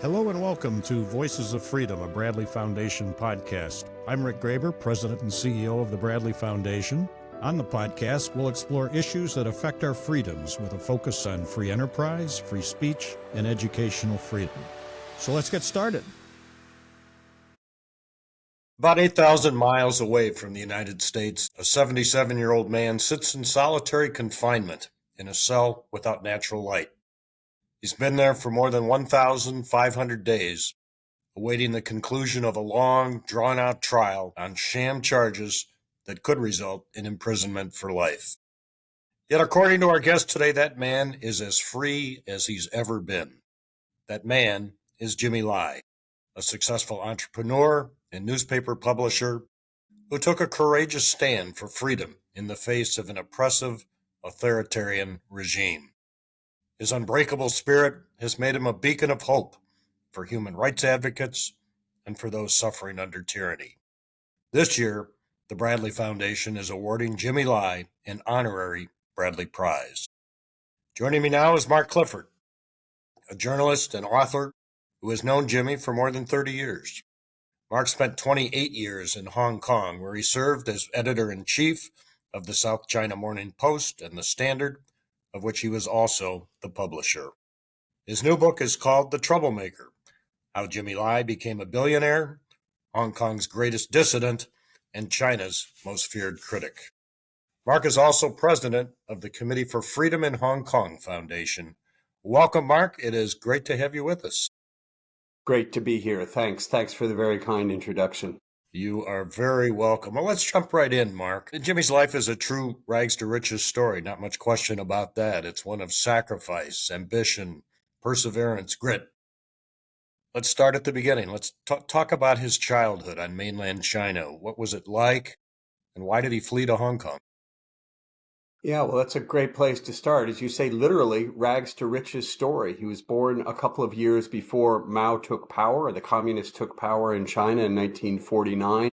Hello and welcome to Voices of Freedom, a Bradley Foundation podcast. I'm Rick Graber, President and CEO of the Bradley Foundation. On the podcast, we'll explore issues that affect our freedoms with a focus on free enterprise, free speech, and educational freedom. So let's get started. About 8,000 miles away from the United States, a 77-year-old man sits in solitary confinement in a cell without natural light. He's been there for more than 1,500 days, awaiting the conclusion of a long, drawn-out trial on sham charges that could result in imprisonment for life. Yet, according to our guest today, that man is as free as he's ever been. That man is Jimmy Lai, a successful entrepreneur and newspaper publisher who took a courageous stand for freedom in the face of an oppressive, authoritarian regime. His unbreakable spirit has made him a beacon of hope for human rights advocates and for those suffering under tyranny. This year, the Bradley Foundation is awarding Jimmy Lai an Honorary Bradley Prize. Joining me now is Mark Clifford, a journalist and author who has known Jimmy for more than 30 years. Mark spent 28 years in Hong Kong, where he served as editor-in-chief of the South China Morning Post and the Standard, of which he was also the publisher. His new book is called The Troublemaker: How Jimmy Lai Became a Billionaire, Hong Kong's Greatest Dissident, and China's Most Feared Critic. Mark is also president of the Committee for Freedom in Hong Kong Foundation. Welcome, Mark. It is great to have you with us. Great to be here. Thanks for the very kind introduction. You are very welcome. Well, let's jump right in, Mark. Jimmy's life is a true rags to riches story. Not much question about that. It's one of sacrifice, ambition, perseverance, grit. Let's start at the beginning. Let's talk about his childhood on mainland China. What was it like, and why did he flee to Hong Kong? Yeah, well, that's a great place to start. As you say, literally, rags to riches story. He was born a couple of years before Mao took power, or the communists took power in China in 1949.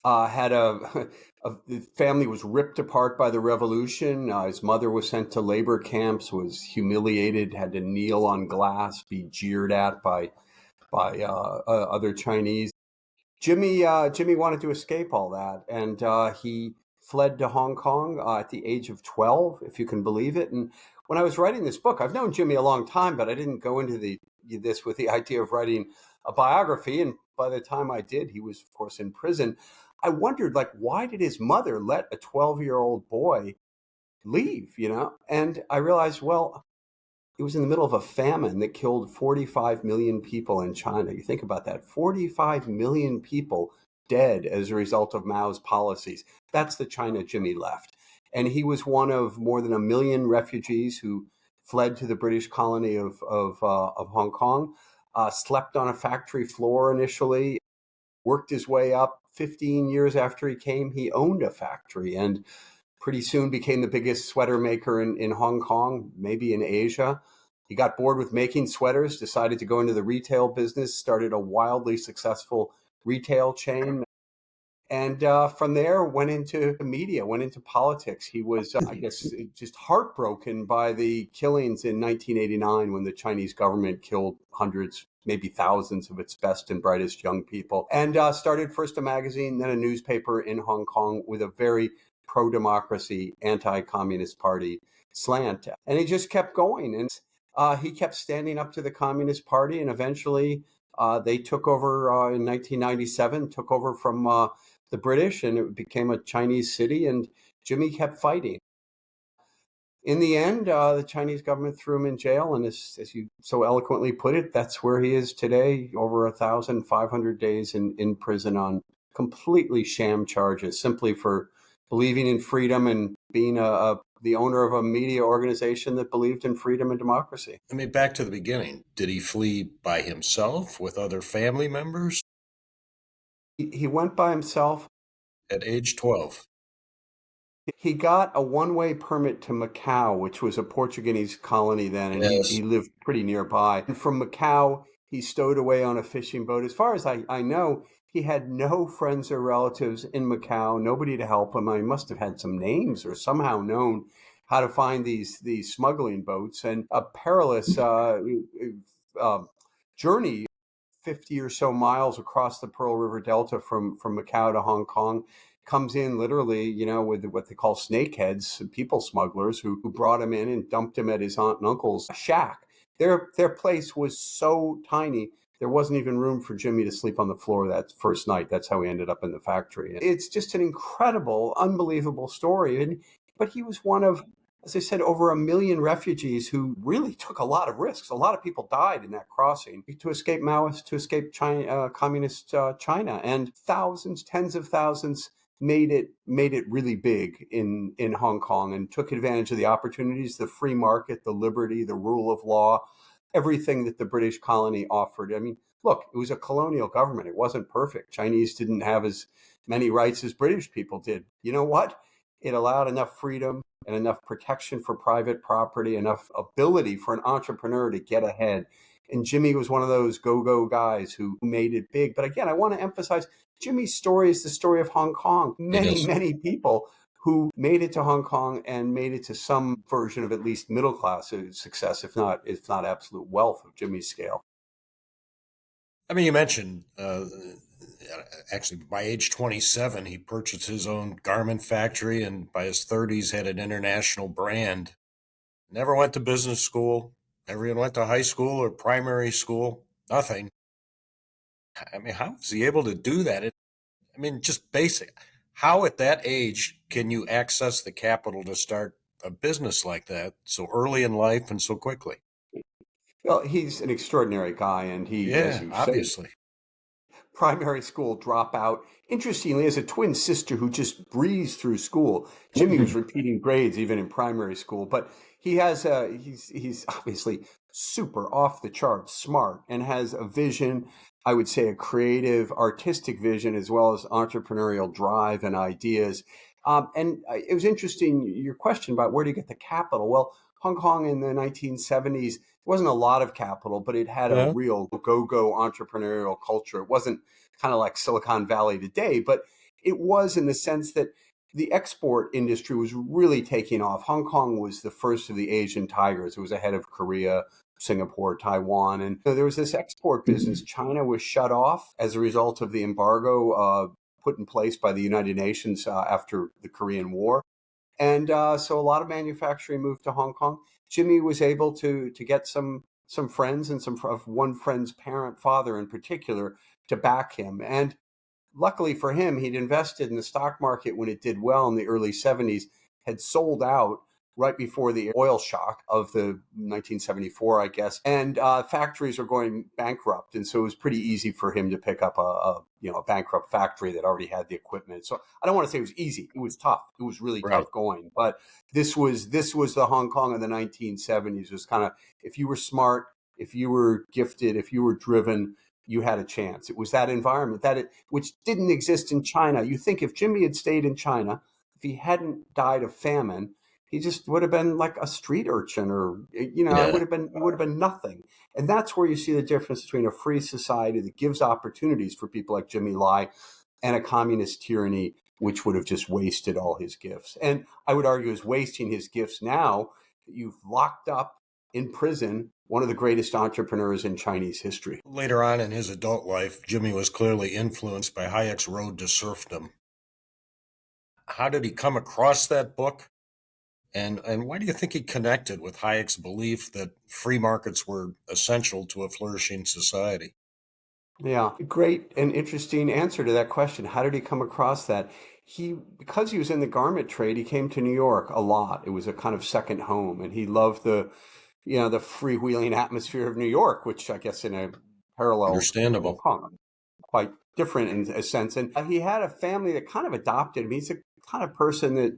The family was ripped apart by the revolution. His mother was sent to labor camps, was humiliated, had to kneel on glass, be jeered at by other Chinese. Jimmy wanted to escape all that, and he fled to Hong Kong at the age of 12, if you can believe it. And when I was writing this book, I've known Jimmy a long time, but I didn't go into this with the idea of writing a biography. And by the time I did, he was, of course, in prison. I wondered, why did his mother let a 12-year-old boy leave, And I realized, well, it was in the middle of a famine that killed 45 million people in China. You think about that, 45 million people dead as a result of Mao's policies. That's the China Jimmy left. And he was one of more than 1 million refugees who fled to the British colony of Hong Kong, slept on a factory floor initially, worked his way up. 15 years after he came, he owned a factory and pretty soon became the biggest sweater maker in Hong Kong, maybe in Asia. He got bored with making sweaters, decided to go into the retail business, started a wildly successful retail chain. And from there, went into media, went into politics. He was, I guess, just heartbroken by the killings in 1989 when the Chinese government killed hundreds, maybe thousands of its best and brightest young people. And started first a magazine, then a newspaper in Hong Kong with a very pro-democracy, anti-communist party slant. And he just kept going. And he kept standing up to the Communist Party. And eventually they took over in 1997, took over from the British, and it became a Chinese city, and Jimmy kept fighting. In the end, the Chinese government threw him in jail, and as you so eloquently put it, that's where he is today, over 1,500 days in prison on completely sham charges, simply for believing in freedom and being the owner of a media organization that believed in freedom and democracy. I mean, back to the beginning. Did he flee by himself, with other family members? He went by himself. At age 12. He got a one-way permit to Macau, which was a Portuguese colony then, and Yes. he lived pretty nearby. And from Macau, he stowed away on a fishing boat. As far as I know, he had no friends or relatives in Macau, nobody to help him. He must have had some names or somehow known how to find these smuggling boats. And a perilous journey, 50 or so miles across the Pearl River Delta from Macau to Hong Kong, comes in literally, with what they call snakeheads, people smugglers who brought him in and dumped him at his aunt and uncle's shack. Their place was so tiny, there wasn't even room for Jimmy to sleep on the floor that first night. That's how he ended up in the factory. It's just an incredible, unbelievable story. But he was one of, as I said, over 1 million refugees who really took a lot of risks. A lot of people died in that crossing to escape Maoist, to escape China, communist China, and thousands, tens of thousands made it really big in Hong Kong and took advantage of the opportunities, the free market, the liberty, the rule of law, everything that the British colony offered. I mean, look, it was a colonial government. It wasn't perfect. Chinese didn't have as many rights as British people did. You know what? It allowed enough freedom and enough protection for private property, enough ability for an entrepreneur to get ahead. And Jimmy was one of those go-go guys who made it big. But again, I want to emphasize Jimmy's story is the story of Hong Kong. It Many, is. many people who made it to Hong Kong and made it to some version of at least middle class success, if not absolute wealth of Jimmy's scale. I mean, you mentioned actually by age 27, he purchased his own garment factory, and by his 30s, had an international brand. Never went to business school, never even went to high school or primary school, nothing. I mean, how was he able to do that? I mean, just basic. How at that age can you access the capital to start a business like that so early in life and so quickly? Well, he's an extraordinary guy, and he, as Yeah, you say, obviously. primary school dropout. Interestingly, has a twin sister who just breezed through school. Jimmy was repeating grades even in primary school, but he has he's obviously super off the charts smart and has a vision. I would say a creative, artistic vision as well as entrepreneurial drive and ideas. And it was interesting your question about where do you get the capital. Well, Hong Kong in the 1970s wasn't a lot of capital, but it had a Yeah. real go-go entrepreneurial culture. It wasn't kind of like Silicon Valley today, but it was in the sense that the export industry was really taking off. Hong Kong was the first of the Asian tigers. It was ahead of Korea, Singapore, Taiwan. And there was this export business. China was shut off as a result of the embargo put in place by the United Nations after the Korean War. And so a lot of manufacturing moved to Hong Kong. Jimmy was able to get some friends and some of one friend's father in particular, to back him. And luckily for him, he'd invested in the stock market when it did well in the early 70s, had sold out right before the oil shock of the 1974, I guess, and factories were going bankrupt, and so it was pretty easy for him to pick up a bankrupt factory that already had the equipment. So I don't want to say it was easy; it was tough. It was really Right. tough going. But this was the Hong Kong of the 1970s. It was kind of, if you were smart, if you were gifted, if you were driven, you had a chance. It was that environment which didn't exist in China. You think if Jimmy had stayed in China, if he hadn't died of famine, he just would have been like a street urchin, or it Yeah. would have been nothing. And that's where you see the difference between a free society that gives opportunities for people like Jimmy Lai and a communist tyranny which would have just wasted all his gifts. And I would argue is wasting his gifts now that you've locked up in prison one of the greatest entrepreneurs in Chinese history. Later on in his adult life, Jimmy was clearly influenced by Hayek's Road to Serfdom. How did he come across that book? And why do you think he connected with Hayek's belief that free markets were essential to a flourishing society? Yeah, great and interesting answer to that question. How did he come across that? Because he was in the garment trade, he came to New York a lot. It was a kind of second home, and he loved the freewheeling atmosphere of New York, which I guess in a parallel to Hong Understandable. Kong, quite different in a sense. And he had a family that kind of adopted him. He's a kind of person that,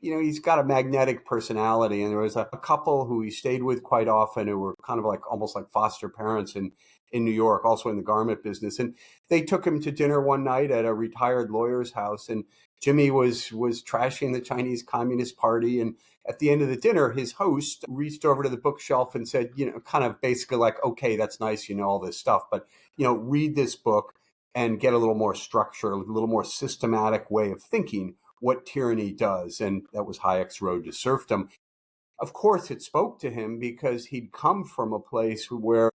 he's got a magnetic personality. And there was a couple who he stayed with quite often who were kind of like almost like foster parents in New York, also in the garment business. And they took him to dinner one night at a retired lawyer's house. And Jimmy was trashing the Chinese Communist Party. And at the end of the dinner, his host reached over to the bookshelf and said, kind of basically like, okay, that's nice, all this stuff, but, read this book and get a little more structure, a little more systematic way of thinking what tyranny does. And that was Hayek's Road to Serfdom. Of course, it spoke to him because he'd come from a place where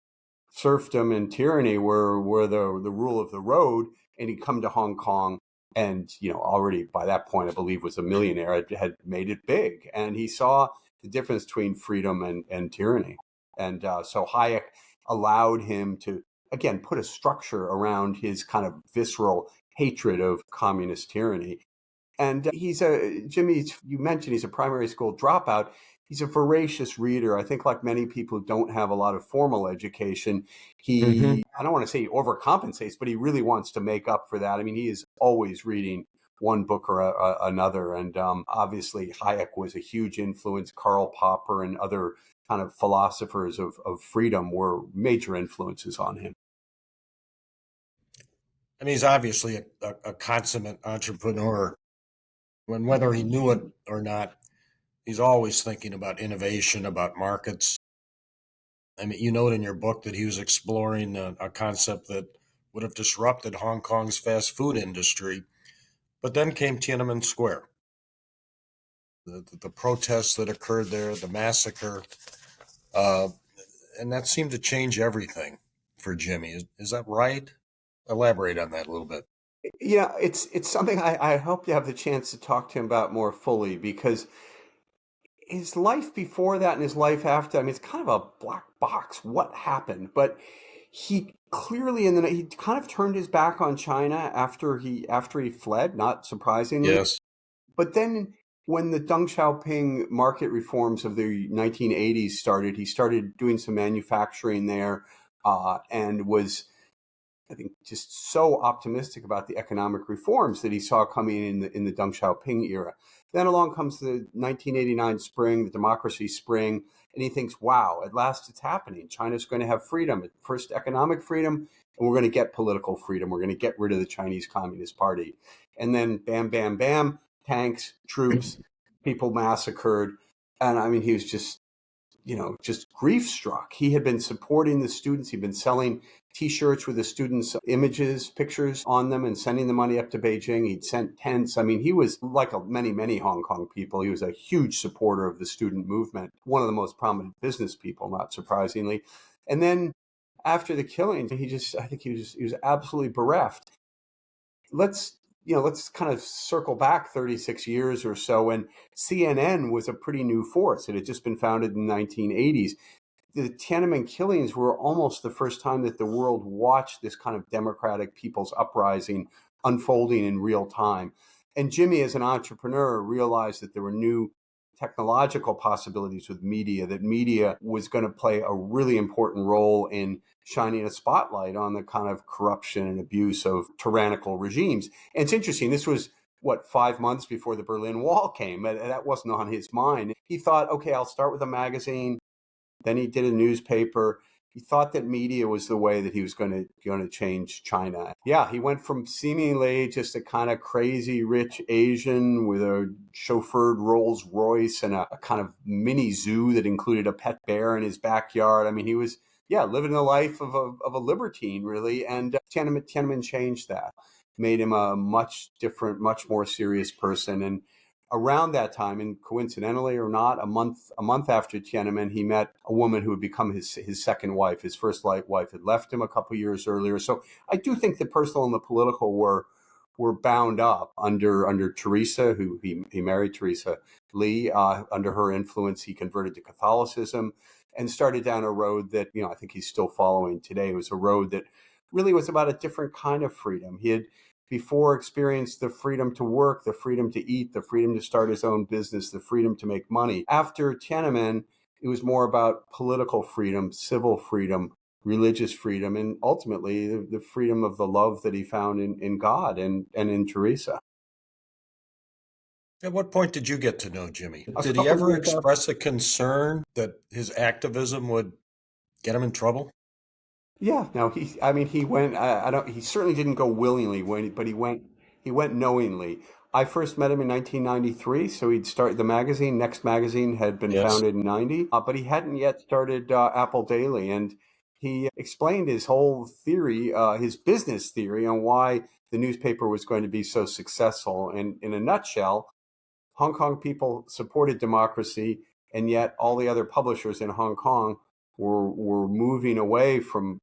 serfdom and tyranny were the rule of the road, and he'd come to Hong Kong, and already by that point I believe was a millionaire, had made it big, and he saw the difference between freedom and tyranny, and so Hayek allowed him to again put a structure around his kind of visceral hatred of communist tyranny. And Jimmy, you mentioned he's a primary school dropout. He's a voracious reader. I think, like many people who don't have a lot of formal education, Mm-hmm. I don't want to say he overcompensates, but he really wants to make up for that. I mean, he is always reading one book or another. And obviously, Hayek was a huge influence. Karl Popper and other kind of philosophers of freedom were major influences on him. I mean, he's obviously a consummate entrepreneur. When whether he knew it or not, he's always thinking about innovation, about markets. I mean, you note in your book that he was exploring a concept that would have disrupted Hong Kong's fast food industry. But then came Tiananmen Square, the protests that occurred there, the massacre, uh, and that seemed to change everything for Jimmy. Is that right? Elaborate on that a little bit. Yeah, it's something I hope to have the chance to talk to him about more fully, because his life before that and his life after, I mean, it's kind of a black box what happened, but he clearly he kind of turned his back on China after he fled, not surprisingly. Yes. But then when the Deng Xiaoping market reforms of the 1980s started, he started doing some manufacturing there, and was, I think, just so optimistic about the economic reforms that he saw coming in the Deng Xiaoping era. Then along comes the 1989 spring, the democracy spring, and he thinks, wow, at last it's happening. China's going to have freedom, first economic freedom, and we're going to get political freedom. We're going to get rid of the Chinese Communist Party. And then bam, bam, bam, tanks, troops, people massacred. And I mean, he was just grief struck. He had been supporting the students. He'd been selling T-shirts with the students' images, pictures on them, and sending the money up to Beijing. He'd sent tents. I mean, he was like many, many Hong Kong people. He was a huge supporter of the student movement, one of the most prominent business people, not surprisingly. And then after the killing, I think he was absolutely bereft. Let's kind of circle back 36 years or so when CNN was a pretty new force. It had just been founded in the 1980s. The Tiananmen killings were almost the first time that the world watched this kind of democratic people's uprising unfolding in real time. And Jimmy, as an entrepreneur, realized that there were new technological possibilities with media, that media was going to play a really important role in shining a spotlight on the kind of corruption and abuse of tyrannical regimes. And it's interesting, this was what, 5 months before the Berlin Wall came. That wasn't on his mind. He thought, okay, I'll start with a magazine. Then he did a newspaper. He thought that media was the way that he was going to change China. Yeah, he went from seemingly just a kind of crazy rich Asian with a chauffeured Rolls Royce and a kind of mini zoo that included a pet bear in his backyard. I mean, he was, yeah, living the life of a libertine, really. And Tiananmen changed that, made him a much different, much more serious person. And around that time, and coincidentally or not, a month after Tiananmen, he met a woman who would become his second wife. His first wife had left him a couple of years earlier. So I do think the personal and the political were bound up under Teresa, who he married Teresa Lee. Under her influence, he converted to Catholicism and started down a road that I think he's still following today. It was a road that really was about a different kind of freedom. He had before experienced the freedom to work, the freedom to eat, the freedom to start his own business, the freedom to make money. After Tiananmen, it was more about political freedom, civil freedom, religious freedom, and ultimately the freedom of the love that he found in God and in Teresa. At what point did you get to know Jimmy? A Did he couple ever years after. express a concern that his activism would get him in trouble? Yeah, no, I mean, he went. I don't. He certainly didn't go willingly, but he went. He went knowingly. I first met him in 1993, so he'd started the magazine. Next Magazine had been Yes. founded in '90, but he hadn't yet started Apple Daily, and he explained his whole theory, his business theory, on why the newspaper was going to be so successful. And in a nutshell, Hong Kong people supported democracy, and yet all the other publishers in Hong Kong were moving away from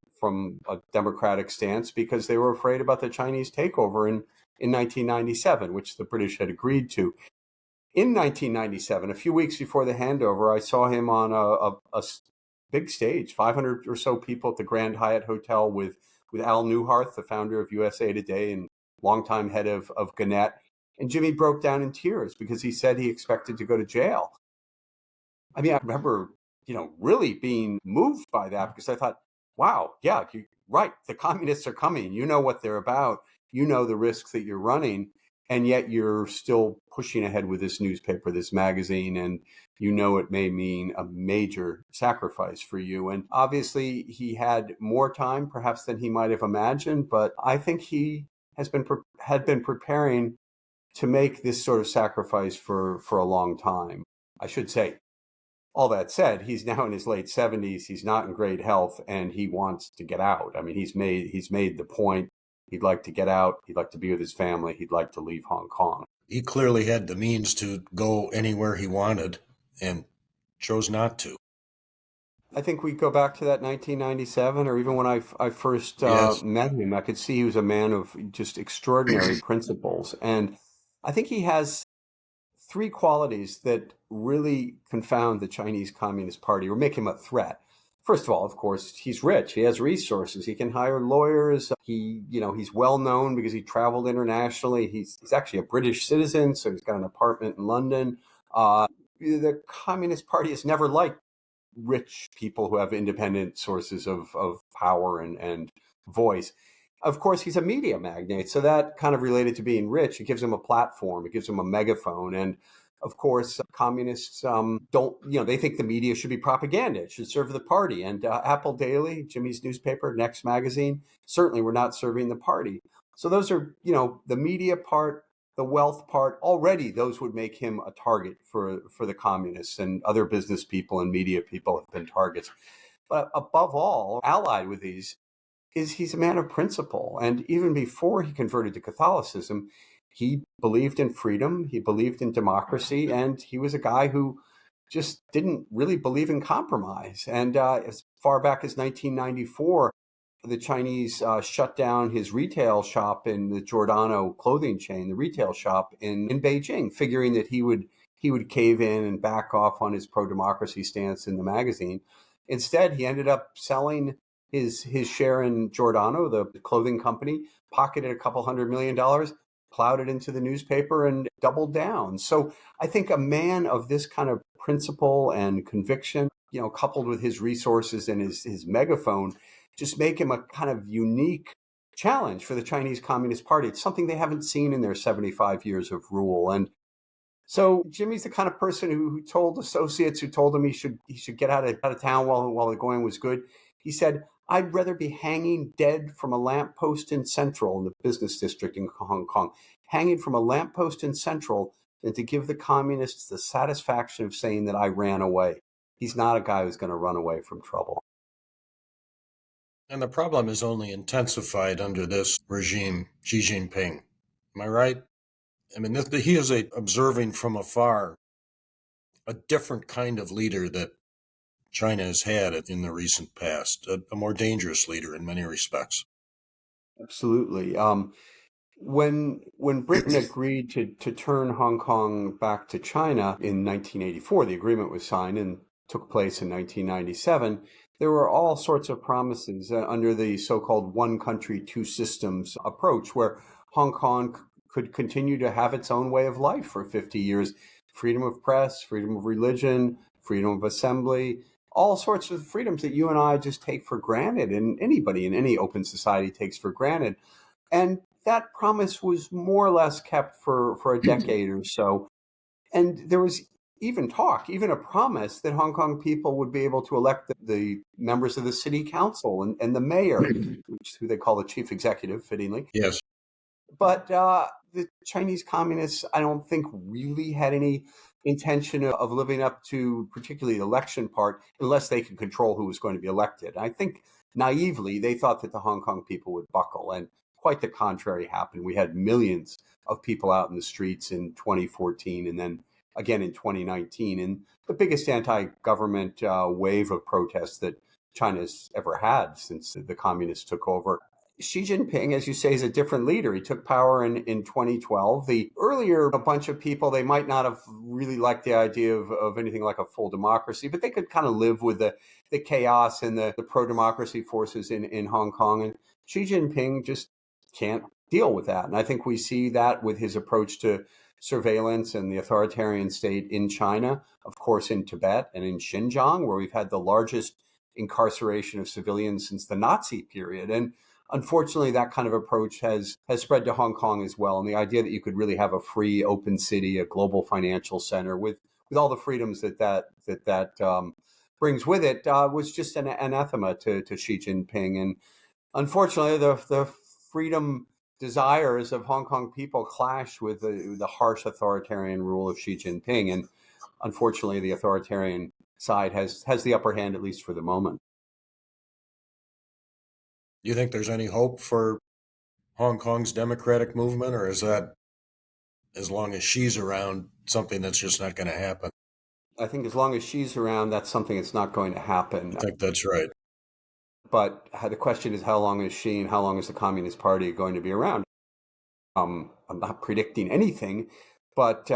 a democratic stance because they were afraid about the Chinese takeover in 1997, which the British had agreed to. In 1997, a few weeks before the handover, I saw him on a big stage, 500 or so people at the Grand Hyatt Hotel with Al Newhart, the founder of USA Today and longtime head of Gannett. And Jimmy broke down in tears because he said he expected to go to jail. I mean, I remember, really being moved by that because I thought, wow, yeah, right. The communists are coming. You know what they're about. You know the risks that you're running. And yet you're still pushing ahead with this newspaper, this magazine, and it may mean a major sacrifice for you. And obviously he had more time perhaps than he might have imagined, but I think he had been preparing to make this sort of sacrifice for a long time. I should say, all that said, he's now in his late 70s. He's not in great health, and he wants to get out. I mean, he's made the point. He'd like to get out. He'd like to be with his family. He'd like to leave Hong Kong. He clearly had the means to go anywhere he wanted and chose not to. I think we go back to that 1997, or even when I first Yes. met him, I could see he was a man of just extraordinary principles. And I think he has three qualities that really confound the Chinese Communist Party or make him a threat. First of all, of course, he's rich. He has resources. He can hire lawyers. He's well known because he traveled internationally. He's actually a British citizen, so he's got an apartment in London. The Communist Party has never liked rich people who have independent sources of power and voice. Of course, he's a media magnate, so that kind of related to being rich. It gives him a platform, it gives him a megaphone. And of course, communists don't, they think the media should be propaganda, it should serve the party. And Apple Daily, Jimmy's newspaper, Next Magazine, certainly were not serving the party. So those are, the media part, the wealth part. Already those would make him a target for the communists, and other business people and media people have been targets. But above all, allied with these, he's a man of principle. And even before he converted to Catholicism, he believed in freedom, he believed in democracy, and he was a guy who just didn't really believe in compromise. And as far back as 1994, the Chinese shut down his retail shop in the Giordano clothing chain, the retail shop in Beijing, figuring that he would cave in and back off on his pro-democracy stance in the magazine. Instead, he ended up selling his share in Giordano, the clothing company, pocketed a couple $100 million, plowed it into the newspaper, and doubled down. So I think a man of this kind of principle and conviction, coupled with his resources and his megaphone, just make him a kind of unique challenge for the Chinese Communist Party. It's something they haven't seen in their 75 years of rule. And so Jimmy's the kind of person who told associates who told him he should get out of town while the going was good. He said, "I'd rather be hanging dead from a lamppost in Central, in the business district in Hong Kong, hanging from a lamppost in Central, than to give the communists the satisfaction of saying that I ran away." He's not a guy who's going to run away from trouble. And the problem is only intensified under this regime, Xi Jinping. Am I right? I mean, he is observing from afar a different kind of leader that China has had in the recent past, a more dangerous leader in many respects. Absolutely. When Britain agreed to turn Hong Kong back to China in 1984, the agreement was signed and took place in 1997. There were all sorts of promises under the so-called one country, two systems approach, where Hong Kong could continue to have its own way of life for 50 years. Freedom of press, freedom of religion, freedom of assembly, all sorts of freedoms that you and I just take for granted, and anybody in any open society takes for granted. And that promise was more or less kept for a decade or so. And there was even talk, even a promise that Hong Kong people would be able to elect the members of the city council and the mayor, who they call the chief executive, fittingly. Yes. But the Chinese communists, I don't think, really had any intention of living up to particularly the election part, unless they could control who was going to be elected. I think naively, they thought that the Hong Kong people would buckle, and quite the contrary happened. We had millions of people out in the streets in 2014 and then again in 2019. And the biggest anti-government wave of protests that China's ever had since the communists took over. Xi Jinping, as you say, is a different leader. He took power in 2012. The earlier, a bunch of people, they might not have really liked the idea of anything like a full democracy, but they could kind of live with the chaos and the pro-democracy forces in Hong Kong. And Xi Jinping just can't deal with that. And I think we see that with his approach to surveillance and the authoritarian state in China, of course, in Tibet and in Xinjiang, where we've had the largest incarceration of civilians since the Nazi period. And unfortunately, that kind of approach has spread to Hong Kong as well. And the idea that you could really have a free, open city, a global financial center with all the freedoms that brings with it was just an anathema to Xi Jinping. And unfortunately, the freedom desires of Hong Kong people clashed with the harsh authoritarian rule of Xi Jinping. And unfortunately, the authoritarian side has the upper hand, at least for the moment. Do you think there's any hope for Hong Kong's democratic movement, or is that, as long as she's around, something that's just not going to happen? I think as long as she's around, that's something that's not going to happen. I think that's right. But the question is, how long is she and how long is the Communist Party going to be around? I'm not predicting anything, but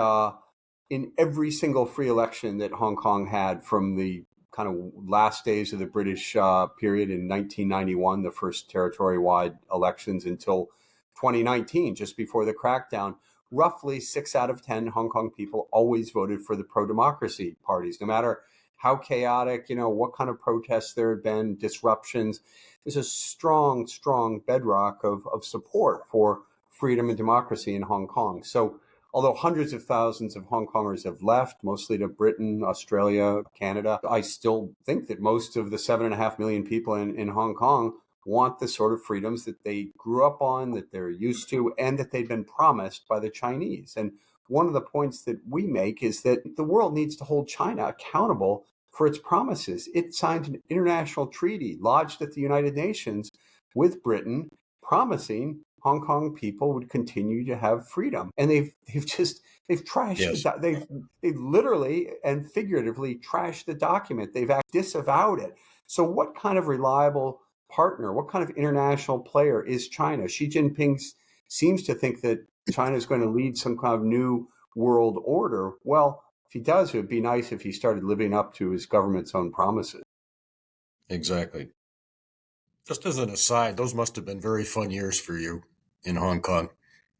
in every single free election that Hong Kong had from the kind of last days of the British period in 1991, the first territory-wide elections, until 2019, just before the crackdown, roughly 6 out of 10 Hong Kong people always voted for the pro-democracy parties, no matter how chaotic, what kind of protests there had been, disruptions. There's a strong, strong bedrock of support for freedom and democracy in Hong Kong. So although hundreds of thousands of Hong Kongers have left, mostly to Britain, Australia, Canada, I still think that most of the 7.5 million people in Hong Kong want the sort of freedoms that they grew up on, that they're used to, and that they've been promised by the Chinese. And one of the points that we make is that the world needs to hold China accountable for its promises. It signed an international treaty lodged at the United Nations with Britain, promising Hong Kong people would continue to have freedom. And they've trashed Yes. they've literally and figuratively trashed the document. They've disavowed it. So what kind of reliable partner, what kind of international player is China? Xi Jinping seems to think that China is going to lead some kind of new world order. Well, if he does, it would be nice if he started living up to his government's own promises. Exactly. Just as an aside, those must have been very fun years for you in Hong Kong.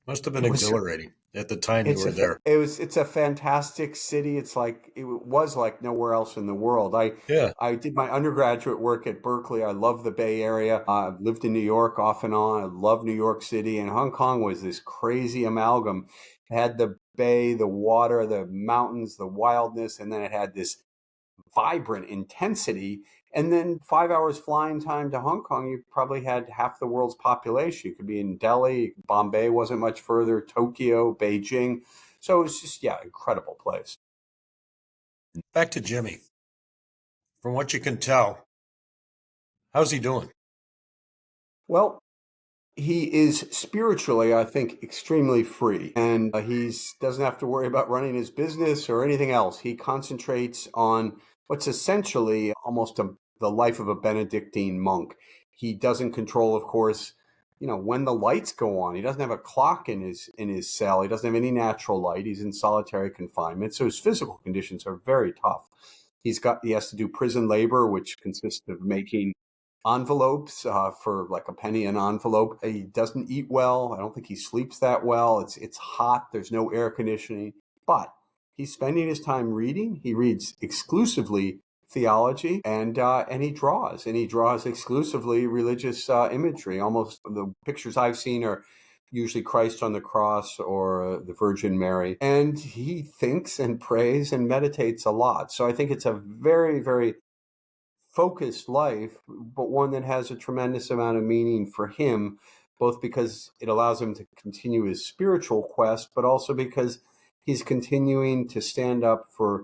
Must have been It was exhilarating at the time you were there. it's a fantastic city. It was like nowhere else in the world. Yeah. I did my undergraduate work at Berkeley. I love the Bay Area. I've lived in New York off and on. I love New York City, and Hong Kong was this crazy amalgam. It had the bay, the water, the mountains, the wildness, and then it had this vibrant intensity. And then 5 hours flying time to Hong Kong, you probably had half the world's population. You could be in Delhi, Bombay wasn't much further, Tokyo, Beijing. So it was just, yeah, incredible place. Back to Jimmy. From what you can tell, how's he doing? Well, he is spiritually, I think, extremely free, and he doesn't have to worry about running his business or anything else. He concentrates on what's essentially almost the life of a Benedictine monk. He doesn't control, of course, when the lights go on. He doesn't have a clock in his cell. He doesn't have any natural light. He's in solitary confinement, so his physical conditions are very tough. He has to do prison labor, which consists of making envelopes for like a penny an envelope. He doesn't eat well. I don't think he sleeps that well. It's hot. There's no air conditioning. But he's spending his time reading. He reads exclusively theology, and he draws exclusively religious imagery. Almost the pictures I've seen are usually Christ on the cross or the Virgin Mary. And he thinks and prays and meditates a lot. So I think it's a very, very focused life, but one that has a tremendous amount of meaning for him, both because it allows him to continue his spiritual quest, but also because he's continuing to stand up for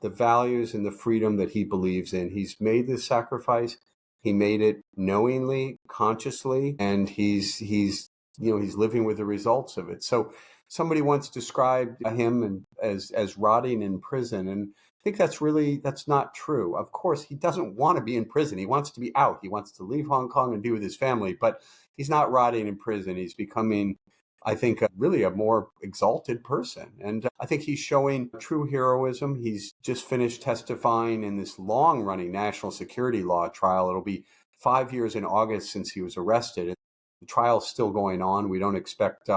the values and the freedom that he believes in. He's made this sacrifice. He made it knowingly, consciously, and he's living with the results of it. So somebody once described him as rotting in prison, and I think that's not true. Of course, he doesn't want to be in prison. He wants to be out. He wants to leave Hong Kong and be with his family, but he's not rotting in prison. He's becoming, I think, really a more exalted person. And I think he's showing true heroism. He's just finished testifying in this long running national security law trial. It'll be 5 years in August since he was arrested. The trial's still going on. We don't expect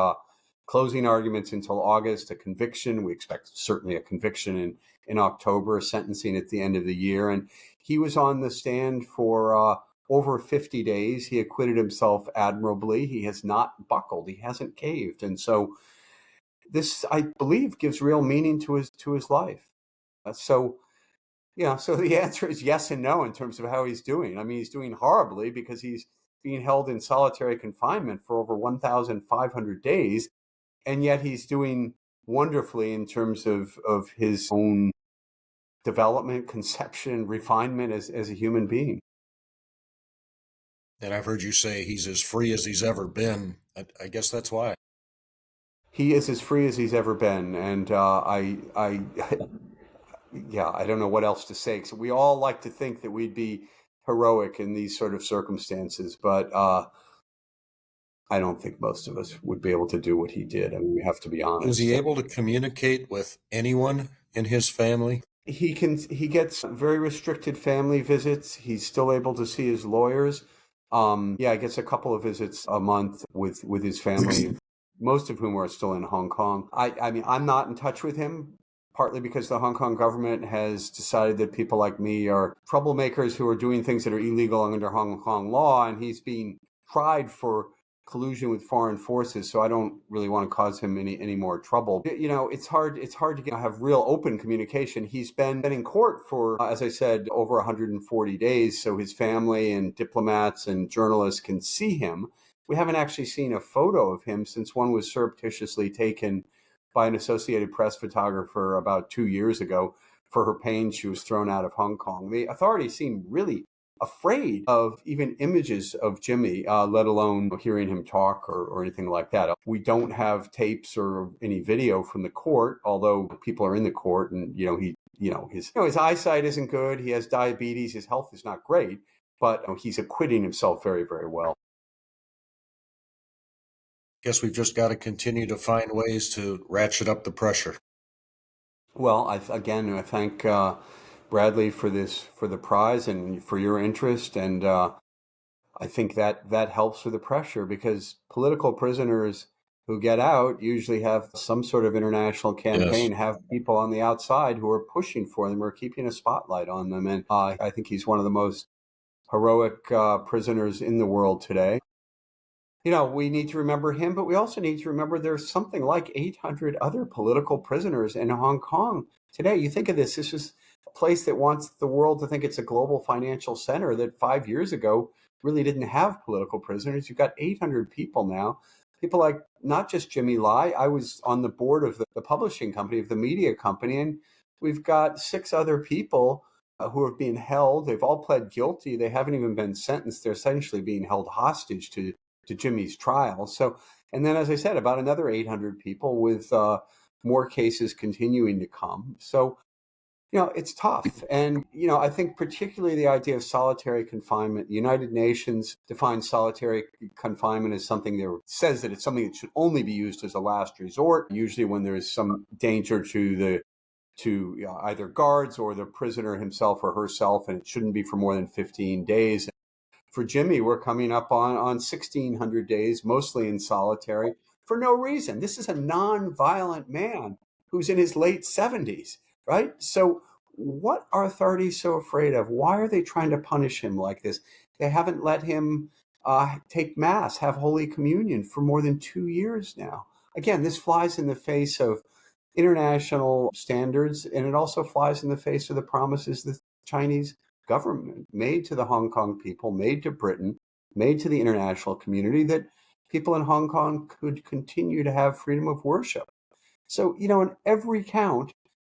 closing arguments until August, a conviction. We expect certainly a conviction in October, sentencing at the end of the year. And he was on the stand for over 50 days. He acquitted himself admirably. He has not buckled. He hasn't caved. And so this, I believe, gives real meaning to his life. So the answer is yes and no in terms of how he's doing. I mean, he's doing horribly because he's being held in solitary confinement for over 1,500 days. And yet he's doing wonderfully in terms of his own development, conception, refinement as a human being. And I've heard you say he's as free as he's ever been. I guess that's why. He is as free as he's ever been, and yeah, I don't know what else to say. So we all like to think that we'd be heroic in these sort of circumstances, but I don't think most of us would be able to do what he did. I mean, we have to be Was he honest. able to communicate with anyone in his family? He gets very restricted family visits. He's still able to see his lawyers. Yeah, he gets a couple of visits a month with his family, most of whom are still in Hong Kong. I mean, I'm not in touch with him, partly because the Hong Kong government has decided that people like me are troublemakers who are doing things that are illegal under Hong Kong law, and he's being tried for collusion with foreign forces, so I don't really want to cause him any more trouble. It's hard to have real open communication. He's been in court for, as I said, over 140 days, so his family and diplomats and journalists can see him. We haven't actually seen a photo of him since one was surreptitiously taken by an Associated Press photographer about 2 years ago. For her pains, she was thrown out of Hong Kong. The authorities seem really afraid of even images of Jimmy, let alone hearing him talk or anything like that. We don't have tapes or any video from the court, although people are in the court, and his eyesight isn't good. He has diabetes. His health is not great, but he's acquitting himself very, very well. Guess we've just got to continue to find ways to ratchet up the pressure. Well, I thank Bradley for the prize and for your interest, and I think that helps with the pressure because political prisoners who get out usually have some sort of international Yes. campaign, have people on the outside who are pushing for them or keeping a spotlight on them. And I think he's one of the most heroic prisoners in the world today. We need to remember him, but we also need to remember there's something like 800 other political prisoners in Hong Kong today. You think of this is a place that wants the world to think it's a global financial center that 5 years ago really didn't have political prisoners. You've got 800 people now. People like not just Jimmy Lai. I was on the board of the publishing company, of the media company, and we've got 6 other people who are being held. They've all pled guilty. They haven't even been sentenced. They're essentially being held hostage to Jimmy's trial. So, and then, as I said, about another 800 people with more cases continuing to come. So, it's tough. And, I think particularly the idea of solitary confinement, the United Nations defines solitary confinement as something that says that it's something that should only be used as a last resort, usually when there is some danger to either guards or the prisoner himself or herself, and it shouldn't be for more than 15 days. For Jimmy, we're coming up on 1,600 days, mostly in solitary, for no reason. This is a non-violent man who's in his late 70s, right? So what are authorities so afraid of? Why are they trying to punish him like this? They haven't let him take Mass, have Holy Communion for more than 2 years now. Again, this flies in the face of international standards, and it also flies in the face of the promises the Chinese government made to the Hong Kong people, made to Britain, made to the international community, that people in Hong Kong could continue to have freedom of worship. So, in every count,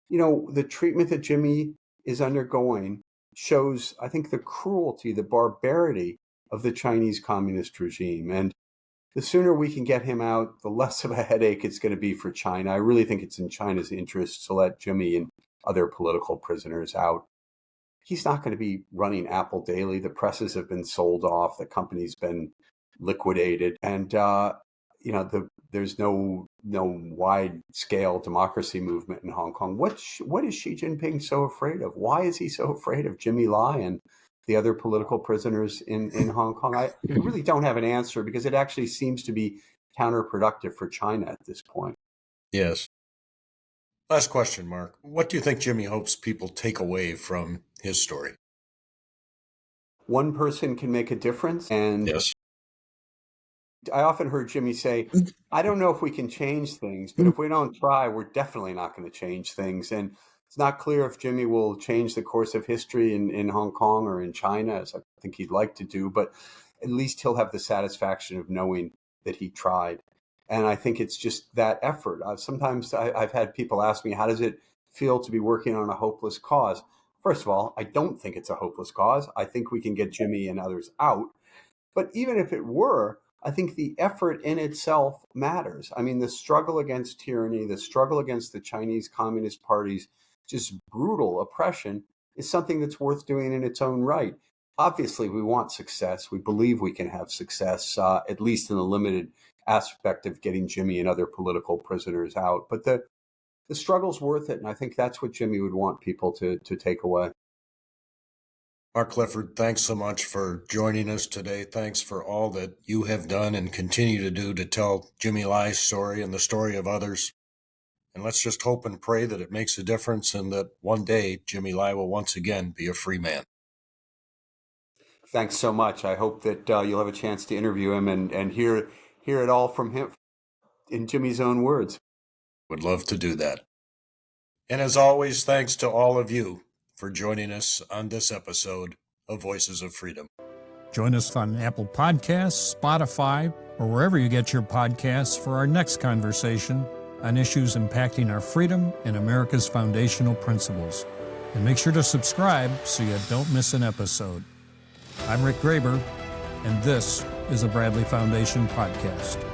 the treatment that Jimmy is undergoing shows, I think, the cruelty, the barbarity of the Chinese communist regime. And the sooner we can get him out, the less of a headache it's going to be for China. I really think it's in China's interest to let Jimmy other political prisoners out. He's not going to be running Apple daily. The presses have been sold off. The company's been liquidated. And, there's no wide scale democracy movement in Hong Kong. What is Xi Jinping so afraid of? Why is he so afraid of Jimmy Lai and the other political prisoners in Hong Kong? I really don't have an answer, because it actually seems to be counterproductive for China at this point. Yes. Last question, Mark. What do you think Jimmy hopes people take away from his story? One person can make a difference. And yes. I often heard Jimmy say, I don't know if we can change things, but if we don't try, we're definitely not going to change things. And it's not clear if Jimmy will change the course of history in Hong Kong or in China, as I think he'd like to do, but at least he'll have the satisfaction of knowing that he tried. And I think it's just that effort. Sometimes I've had people ask me, how does it feel to be working on a hopeless cause? First of all, I don't think it's a hopeless cause. I think we can get Jimmy and others out. But even if it were, I think the effort in itself matters. I mean, the struggle against tyranny, the struggle against the Chinese Communist Party's just brutal oppression is something that's worth doing in its own right. Obviously, we want success. We believe we can have success, at least in the limited aspect of getting Jimmy and other political prisoners out. But the struggle's worth it, and I think that's what Jimmy would want people to take away. Mark Clifford, thanks so much for joining us today. Thanks for all that you have done and continue to do to tell Jimmy Lai's story and the story of others. And let's just hope and pray that it makes a difference and that one day Jimmy Lai will once again be a free man. Thanks so much. I hope that you'll have a chance to interview him and hear it all from him in Jimmy's own words. Would love to do that. And as always, thanks to all of you for joining us on this episode of Voices of Freedom. Join us on Apple Podcasts, Spotify, or wherever you get your podcasts for our next conversation on issues impacting our freedom and America's foundational principles. And make sure to subscribe so you don't miss an episode. I'm Rick Graber, and this is the Bradley Foundation Podcast.